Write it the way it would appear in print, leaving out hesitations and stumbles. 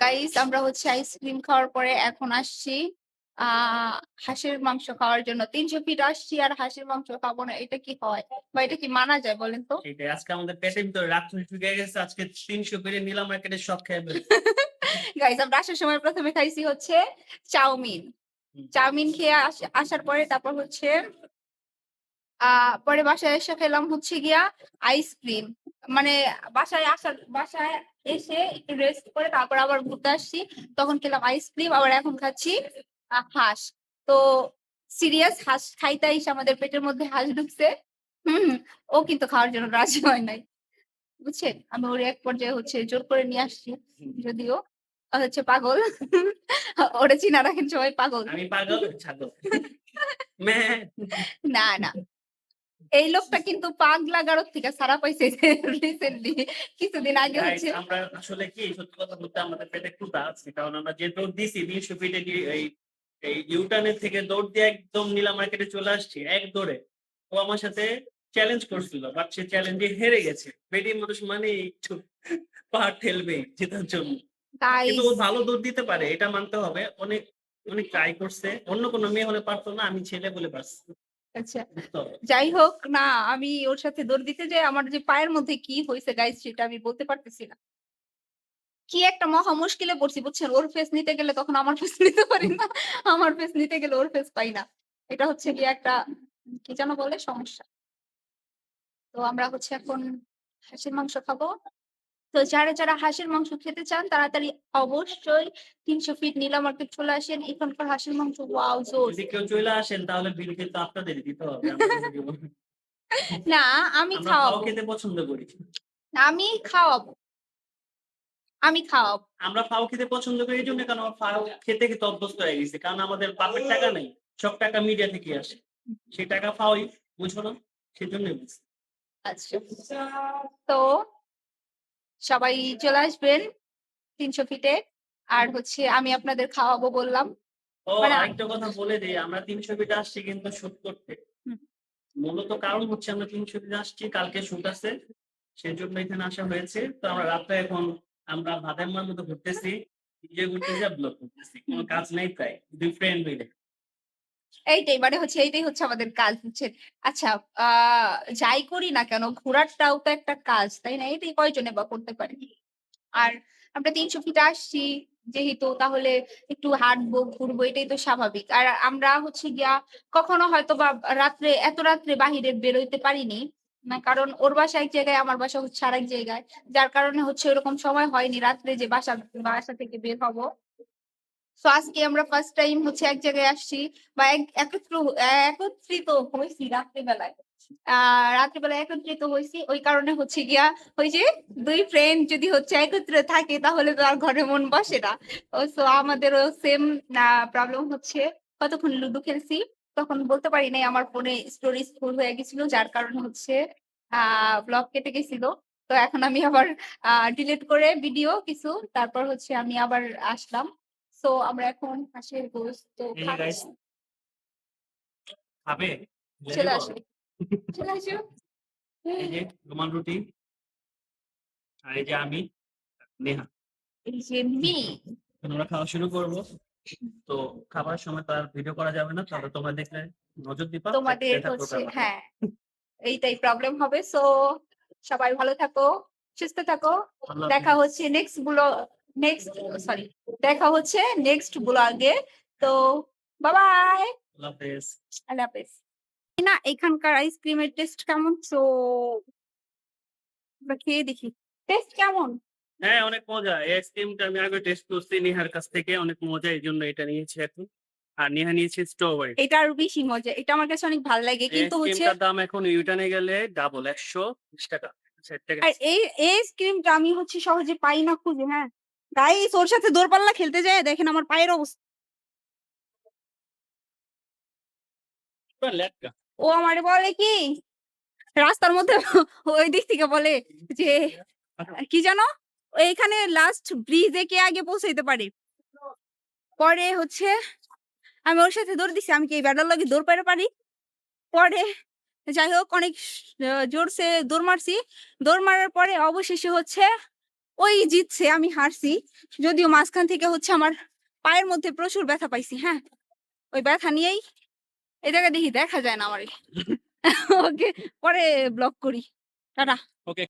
Guys আমরা হচ্ছে ice cream খাওয়ার পরে এখন আসছি আ হাঁসের মাংস খাওয়ার জন্য। ৩০০ ফিট আসছি আর হাঁসের মাংস খাবো না। এটা কি হয়? বা এটা কি মানা যায় বলেন তো? সেটাই। আজকে আমাদের পেটের ভিতরে রাক্ষস ঢুকে গেছে। আজকে ৩০০ করে নিলাম মার্কেটে সব খেয়ে ফেলছি। গাইস আমরা আসার সময় ১ম এ খাইছি হচ্ছে চাউমিন। হুম। চাউমিন খেয়ে আসার পরে তারপর হচ্ছে আ পরে বাসায় এসে খেলাম হচ্ছে গিয়া আইসক্রিম। মানে বাসায় এসে একটু রেস্ট করে তারপর আবার ঘুরতে আসছি। তখন খেলাম আইসক্রিম আবার এখন খাচ্ছি হাঁস। তো সিরিয়াস হাঁস খাইতে আইসা আমাদের পেটের মধ্যে হাঁস ঢুকছে। হুম, ও কিন্তু খাওয়ার জন্য রাজি হয় নাই। বুঝছেন? আমি ওরে এক পর্যায়ে হচ্ছে জোর করে নিয়ে আসছি। হুম। যদিও ও হচ্ছে পাগল। ওরে চিনা রাখেন সবাই পাগল। আমি পাগল, ছাগল। ম্যাঁ। না, না। এই লোকটা কিন্তু পাগলা গারদ থেকে ছাড়া পাইছে রিসেন্টলি কিছুদিন আগে গাইস হচ্ছে আমরা আসলে কি সত্যি কথা বলতে আমাদের পেটে ক্ষুধা আছে। কারণ আমরা যে দৌড় দিছি ৩০০ ফিটে এই ইউটার্ন এর থেকে দৌড় দিয়ে একদম নীলা মার্কেটে চলে আসছি। এক দৌড়ে। ও আমার সাথে চ্যালেঞ্জ করছিল। বাট সে চ্যালেঞ্জে হেরে গেছে। বেডি মানুষ মানেই একটু পাহাড় ঠেলবেই জেতার জন্য। কিন্তু ও গাইস ভালো দৌড় দিতে পারে। এটা মানতে হবে। অনেক ট্রাই করছে। অন্য কোন মেয়ে হলে পারত না। আমি ছেলে বলে পারছি। আচ্ছা। বুঝতে হবে। যাই হোক না আমি ওর সাথে দৌড় দিতে যাই আমার যে পায়ের মধ্যে কি হইছে গাইস সেটা আমি বলতে পারতেছি না। কি একটা মহা মুশকিলে পড়ছি বুঝছেন? ওর ফেস নিতে গেলে তখন আমার ফেস নিতে পারি না। আমার ফেস নিতে গেলে ওর ফেস পাই না। এটা হচ্ছে গিয়ে একটা কি যেন বলে সমস্যা। তো আমরা হচ্ছে এখন হাঁসের মাংস খাবো। তো যারা হাঁসের মাংস খেতে চান তাড়াতাড়ি অবশ্যই ৩০০ ফিট নীলা মার্কেট চলে আসেন। এখানকার হাঁসের মাংস ওয়াও জোস। যদি কেউ চইলা আসেন তাহলে বিল কিন্তু আপনাদেরই দিতে হবে। আমরা কিন্তু দিব না। না আমি আমরা ফাও খাওয়াবো। খেতে পছন্দ করি। আমি খাওয়াবো। আমি খাওয়াবো। আমরা ফাও খেতে পছন্দ করি এইজন্য কারণ আমরা ফাও খেতে অভ্যস্ত হয়ে গেছি। কারণ আমাদের বাপের টাকা নাই। সব টাকা মিডিয়া থেকে আসে। সেই টাকা ফাওই বুঝো না? সেজন্যই বলছি। আচ্ছা। তো সবাই চলে আসবেন ৩০০ ফিটে। আর হচ্ছে আমি আপনাদের খাওয়াবো বললাম। ও মানে আরেকটা কথা বলে দেই আমরা ৩০০ ফিটে আসছি কিন্তু শুট করতে। হুম, মূলত কারণ হচ্ছে আমরা ৩০০ ফিটে আসছি কালকে শুট আছে। সেজন্য এখানে আসা হয়েছে। তো আমরা রাত্রে এখন আমরা ভাদের মার মতো ঘুরতেছি। নিজে ঘুরতেছি আর ব্লগ করতেছি। কোন হুম। কাজ নাই তাই। ২ ফ্রেন্ড মিলে। এইটাই মানে হচ্ছে এইটাই হচ্ছে আমাদের কাজ বুঝছেন? আচ্ছা আ যাই করি না কেন ঘোরাটাও তো একটা কাজ, তাই না? এটাই কয়জনে বা করতে পারে? আর আমরা ৩০০ ফিট আসছি যেহেতু তাহলে একটু হাঁটবো, ঘুরবো এটাই তো স্বাভাবিক। আর আমরা হচ্ছে গিয়া কখনো হয়তোবা এত রাত্রে বাহিরে বেরোইতে পারিনি। না কারণ ওর বাসা এক জায়গায়, আমার বাসা হচ্ছে আরেক জায়গায়। যার কারণে হচ্ছে ওরকম সময় হয়নি রাত্রে যে বাসা থেকে বের হব। সো আজকে আমরা ফার্স্ট টাইম হচ্ছে এক জায়গায় আসছি বা একত্রিত হইছি রাত্রিবেলায়। আ রাত্রিবেলায় একত্রিত হইছি। ওই কারণে হচ্ছে গিয়া ওই যে ২ ফ্রেন্ড যদি হচ্ছে একত্রে থাকে তাহলে তো আর ঘরে মন বসে না। সো আমাদেরও সেম প্রবলেম হচ্ছে। কতক্ষণ লুডো খেলছি। তখন বলতে পারি নাই আমার ফোনে স্টোরেজ ফুল হয়ে গেছিল। যার কারণে হচ্ছে আ ব্লক কেটে গেছিল। তো এখন আমি আবার ডিলিট করে ভিডিও কিছু তারপর হচ্ছে আমি আবার আসলাম। সো আমরা এখন হাঁসের গোশত এই যে গাইস খাচ্ছি। খাবে? ঢেলে চলে দিব? আসো, চলে আসো। এই যে রুমাল রুটি আর এই যে আমি, নেহা। এই যে মি আমরা খাওয়া শুরু করব। তো খাবার সময় তো আর ভিডিও করা যাবে না। তাহলে তোমরা দেখলে নজর দিবা, তোমাদের প্র্যাকটিসে থাকবো হচ্ছে ব্যাপারটা। হ্যাঁ, এইটাই প্রবলেম হবে। সো সবাই ভালো থাকো, সুস্থ থাকো। আল্লাহ দেখা হাফেজ। হচ্ছে নেক্সট সরি দেখা হচ্ছে নেক্সট ব্লগে। তো বাই। আল্লাহ হাফেজ। আল্লাহ হাফেজ। না এখানকার আইসক্রিমের টেস্ট কেমন? সো আমরা খেয়ে দেখি। টেস্ট কেমন? হ্যাঁ, অনেক মজা। এই আইসক্রিমটা আমি আগে টেস্ট করছি নেহার কাছ থেকে। অনেক মজা। এজন্য এটা নিয়েছি এখন। আর নেহা নিয়েছে স্ট্রবেরি। এটা আরো বেশি মজা। এটা আমার কাছে অনেক ভাল লাগে। এই কিন্তু হচ্ছে আইসক্রিমটার দাম এখন ইউটার্নে গেলে ডাবল ৳১২০ ৳৬০ আর এই আইসক্রিমটা আমি হচ্ছে সহজে পাই না খুঁজে, হ্যাঁ? গাইস ওর সাথে দৌড়পাল্লা খেলতে যেয়ে দেখেন আমার পায়ের অবস্থা। লেটকা। ও আমারে বলে কি রাস্তার মধ্যে ওই দিক থেকে বলে যে কি যেন? এইখানে লাস্ট ব্রিজে কে আগে পৌঁছাইতে পারে। পরে হচ্ছে আমি ওর সাথে দৌড় দিছি। আমি কি এই বেটার লগে দৌড় পাইরা পারি? পরে যাই হোক অনেক জোরসে দৌড় মারছি। দৌড় মারার পরে অবশেষে হচ্ছে ওই জিতছে, আমি হারছি। যদিও মাঝখান থেকে হচ্ছে আমার পায়ের মধ্যে প্রচুর ব্যথা পাইছি। হ্যাঁ, ওই ব্যথা নিয়েই এই জায়গায় দেখি দেখা যায় না আমারে। ওকে, পরে ব্লক করি। টাটা। ওকে।